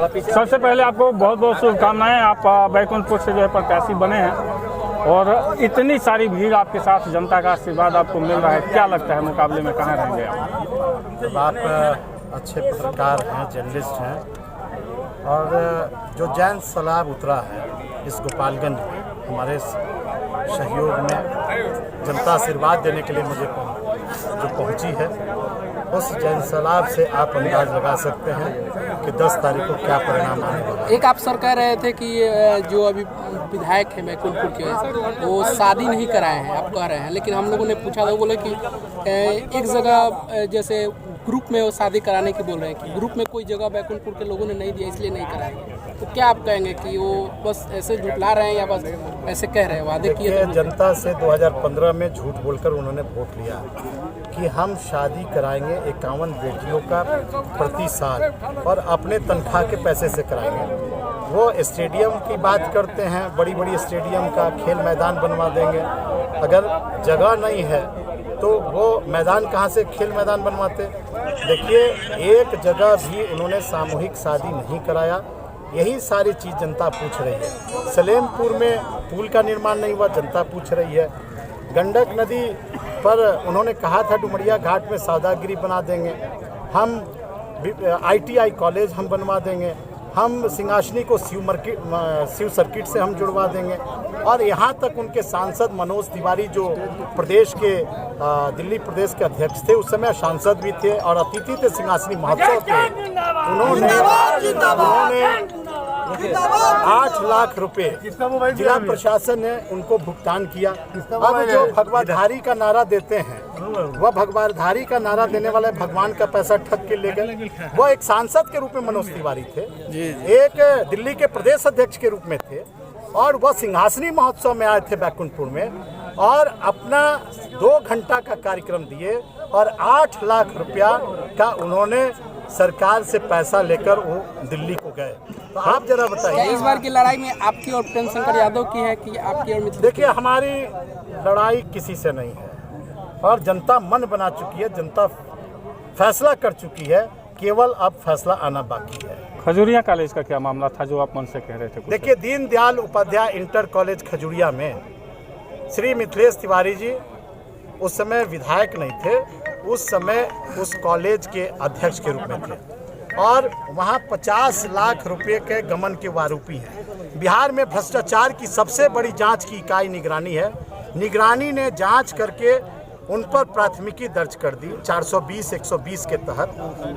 सबसे पहले आपको बहुत बहुत शुभकामनाएं। आप बैकुंठपुर से जो है प्रत्याशी बने हैं और इतनी सारी भीड़ आपके साथ, जनता का आशीर्वाद आपको मिल रहा है, क्या लगता है मुकाबले में कहाँ रहेंगे आप? आप अच्छे पत्रकार हैं, जर्नलिस्ट हैं और जो जैन सलाब उतरा है इस गोपालगंज में हमारे सहयोग में जनता आशीर्वाद देने के लिए मुझे जो पहुंची है, उस जैन सलाब से आप अंदाज लगा सकते हैं कि 10 तारीख को क्या परिणाम आने वाला है। एक आप सर कह रहे थे कि जो अभी विधायक है बैकुंठपुर के, वो शादी नहीं कराए हैं, आप कह रहे हैं, लेकिन हम लोगों ने पूछा था, बोले कि एक जगह जैसे ग्रुप में वो शादी कराने की बोल रहे हैं कि ग्रुप में कोई जगह बैकुंठपुर के लोगों ने नहीं दिया इसलिए नहीं कराएंगे। तो क्या आप कहेंगे कि वो बस ऐसे झुठला रहे हैं या बस ऐसे कह रहे हैं, वादे किए? जनता से 2015 में झूठ बोलकर उन्होंने वोट लिया कि हम शादी कराएंगे 51 बेटियों का प्रति साल और अपने तनख्वाह के पैसे से कराएंगे। वो स्टेडियम की बात करते हैं, बड़ी बड़ी स्टेडियम का खेल मैदान बनवा देंगे। अगर जगह नहीं है तो वो मैदान कहाँ से खेल मैदान बनवाते? देखिए, एक जगह भी उन्होंने सामूहिक शादी नहीं कराया। यही सारी चीज़ जनता पूछ रही है। सलेमपुर में पुल का निर्माण नहीं हुआ, जनता पूछ रही है। गंडक नदी पर उन्होंने कहा था डुमरिया घाट में सौदागिरी बना देंगे, हम ITI कॉलेज हम बनवा देंगे, हम सिंहासनी को शिव सर्किट से हम जुड़वा देंगे। और यहाँ तक उनके सांसद मनोज तिवारी जो प्रदेश के दिल्ली प्रदेश के अध्यक्ष थे, उस समय सांसद भी थे और अतिथि थे सिंहासनी महोत्सव के, उन्होंने 8 लाख रुपए जिला प्रशासन ने उनको भुगतान किया। अब जो भगवाधारी का नारा देते हैं, वह भगवाधारी का नारा देने वाले भगवान का पैसा ठग के ले गए। वो एक सांसद के रूप में मनोज तिवारी थे, एक दिल्ली के प्रदेश अध्यक्ष के रूप में थे और वह सिंहासनी महोत्सव में आए थे बैकुंठपुर में और अपना 2 घंटा का कार्यक्रम दिए और 8 लाख रुपया का उन्होंने सरकार से पैसा लेकर वो दिल्ली को गए। तो आप जरा बताइए, इस बार की लड़ाई में आपकी और प्रेम शंकर यादव की है कि आपकी और? देखिए, हमारी लड़ाई किसी से नहीं है और जनता मन बना चुकी है, जनता फैसला कर चुकी है, केवल अब फैसला आना बाकी है। खजूरिया कॉलेज का क्या मामला था जो आप मन से कह रहे थे? देखिए, दीनदयाल उपाध्याय इंटर कॉलेज खजूरिया में श्री मिथिलेश तिवारी जी उस समय विधायक नहीं थे, उस समय उस कॉलेज के अध्यक्ष के रूप में थे और वहाँ 50 लाख रुपए के गमन के आरोपी हैं। बिहार में भ्रष्टाचार की सबसे बड़ी जांच की इकाई निगरानी है। निगरानी ने जांच करके उन पर प्राथमिकी दर्ज कर दी 420 120 के तहत।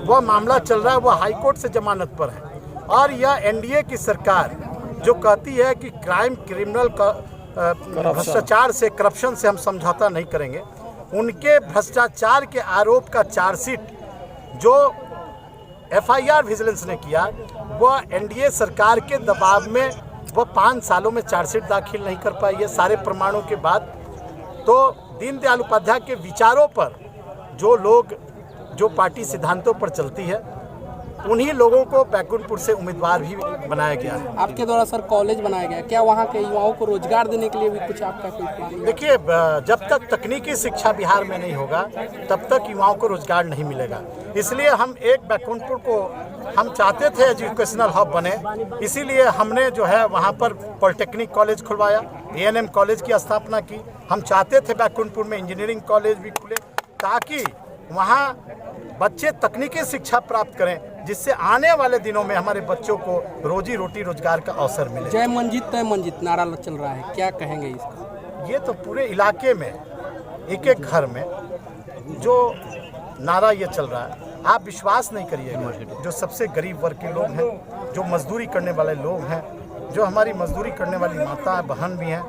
वह मामला चल रहा है, वह हाईकोर्ट से जमानत पर है। और यह NDA की सरकार जो कहती है कि क्रिमिनल का भ्रष्टाचार से, करप्शन से हम समझौता नहीं करेंगे, उनके भ्रष्टाचार के आरोप का चार्जशीट जो FIR विजिलेंस ने किया, वह NDA सरकार के दबाव में वह 5 सालों में चार्जशीट दाखिल नहीं कर पाई है सारे प्रमाणों के बाद। तो दीनदयाल उपाध्याय के विचारों पर जो लोग, जो पार्टी सिद्धांतों पर चलती है, उन्हीं लोगों को बैकुंठपुर से उम्मीदवार भी बनाया गया है। आपके द्वारा सर कॉलेज बनाया गया, क्या वहाँ के युवाओं को रोजगार देने के लिए भी कुछ आपका कोई प्लान? देखिए, जब तक तकनीकी शिक्षा बिहार में नहीं होगा तब तक युवाओं को रोजगार नहीं मिलेगा। इसलिए हम एक बैकुंठपुर को हम चाहते थे एजुकेशनल हब बने, इसीलिए हमने जो है वहाँ पर पॉलिटेक्निक कॉलेज खुलवाया, ANM कॉलेज की स्थापना की। हम चाहते थे बैकुंठपुर में इंजीनियरिंग कॉलेज भी खुले ताकि वहाँ बच्चे तकनीकी शिक्षा प्राप्त करें, जिससे आने वाले दिनों में हमारे बच्चों को रोजी रोटी रोजगार का अवसर मिले। जय मंजित तय मंजित नारा चल रहा है, क्या कहेंगे इसका? ये तो पूरे इलाके में एक एक घर में जो नारा ये चल रहा है, आप विश्वास नहीं करिएगा, जो सबसे गरीब वर्ग के लोग हैं, जो मजदूरी करने वाले लोग हैं, जो हमारी मजदूरी करने वाली माता बहन भी हैं,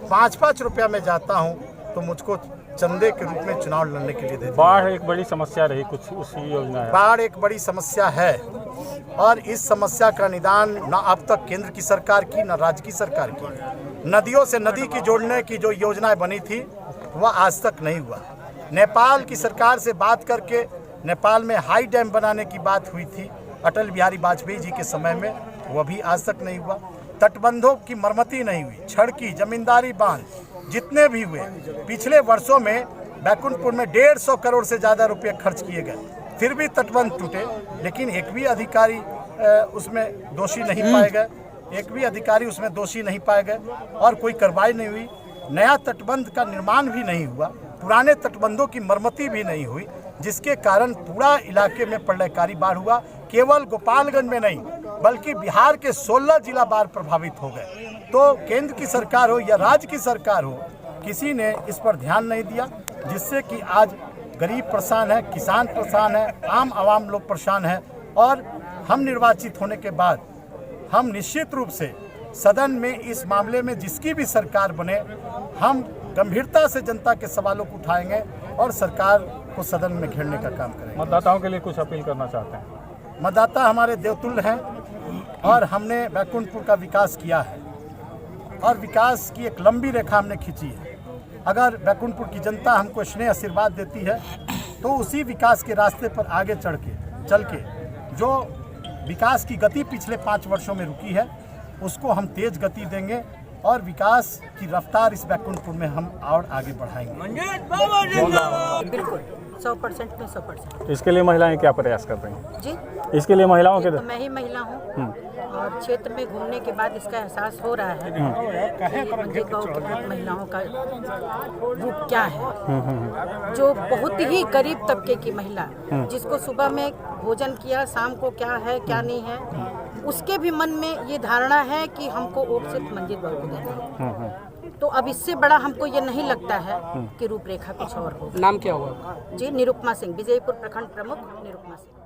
5-5 रुपया में जाता हूँ तो मुझको चंदे के रूप में चुनाव लड़ने के लिए देते हैं। बाढ़ एक बड़ी समस्या रही, कुछ उसी योजना है। बाढ़ एक बड़ी समस्या है और इस समस्या का निदान न अब तक केंद्र की सरकार की, न राज्य की सरकार की। नदियों से नदी की जोड़ने की जो योजनाएं बनी थी वह आज तक नहीं हुआ। नेपाल की सरकार से बात करके नेपाल में हाई डैम बनाने की बात हुई थी अटल बिहारी वाजपेयी जी के समय में, वह भी आज तक नहीं हुआ। तटबंधों की मरम्मती नहीं हुई, छड़की, जमींदारी बांध जितने भी हुए पिछले वर्षों में बैकुंठपुर में 150 करोड़ से ज़्यादा रुपये खर्च किए गए, फिर भी तटबंध टूटे, लेकिन एक भी अधिकारी उसमें दोषी नहीं पाए गए, एक भी अधिकारी उसमें दोषी नहीं पाए गए और कोई कार्रवाई नहीं हुई। नया तटबंध का निर्माण भी नहीं हुआ, पुराने तटबंधों की मरम्मती भी नहीं हुई, जिसके कारण पूरा इलाके में प्रलयकारी बाढ़ हुआ। केवल गोपालगंज में नहीं बल्कि बिहार के 16 जिला बाढ़ प्रभावित हो गए। तो केंद्र की सरकार हो या राज्य की सरकार हो, किसी ने इस पर ध्यान नहीं दिया, जिससे कि आज गरीब परेशान है, किसान परेशान है, आम आवाम लोग परेशान है। और हम निर्वाचित होने के बाद हम निश्चित रूप से सदन में इस मामले में जिसकी भी सरकार बने, हम गंभीरता से जनता के सवालों को उठाएंगे और सरकार को सदन में घेरने का काम करेंगे। मतदाताओं के लिए कुछ अपील करना चाहते हैं? मतदाता हमारे देवतुल्य हैं और हमने बैकुंठपुर का विकास किया है और विकास की एक लंबी रेखा हमने खींची है। अगर बैकुंठपुर की जनता हमको स्नेह आशीर्वाद देती है तो उसी विकास के रास्ते पर आगे चल के जो विकास की गति पिछले 5 वर्षों में रुकी है उसको हम तेज गति देंगे और विकास की रफ्तार इस बैकुंठपुर में हम और आगे बढ़ाएंगे। बिल्कुल 100% में 100%। इसके लिए महिलाएं क्या प्रयास कर रही हैं? जी, इसके लिए महिलाओं के तो मैं ही महिला हूँ और क्षेत्र में घूमने के बाद इसका एहसास हो रहा है कि मंझे गाँव की महिलाओं का रूप क्या है। जो बहुत ही गरीब तबके की महिला जिसको सुबह में भोजन किया, शाम को क्या है क्या नहीं है, उसके भी मन में ये धारणा है कि हमको वोट सिर्फ मंजीत बाबू को देना है। तो अब इससे बड़ा हमको ये नहीं लगता है कि रूपरेखा कुछ और हो। नाम क्या हुआ? जी, निरुपमा सिंह, विजयपुर प्रखंड प्रमुख निरुपमा सिंह।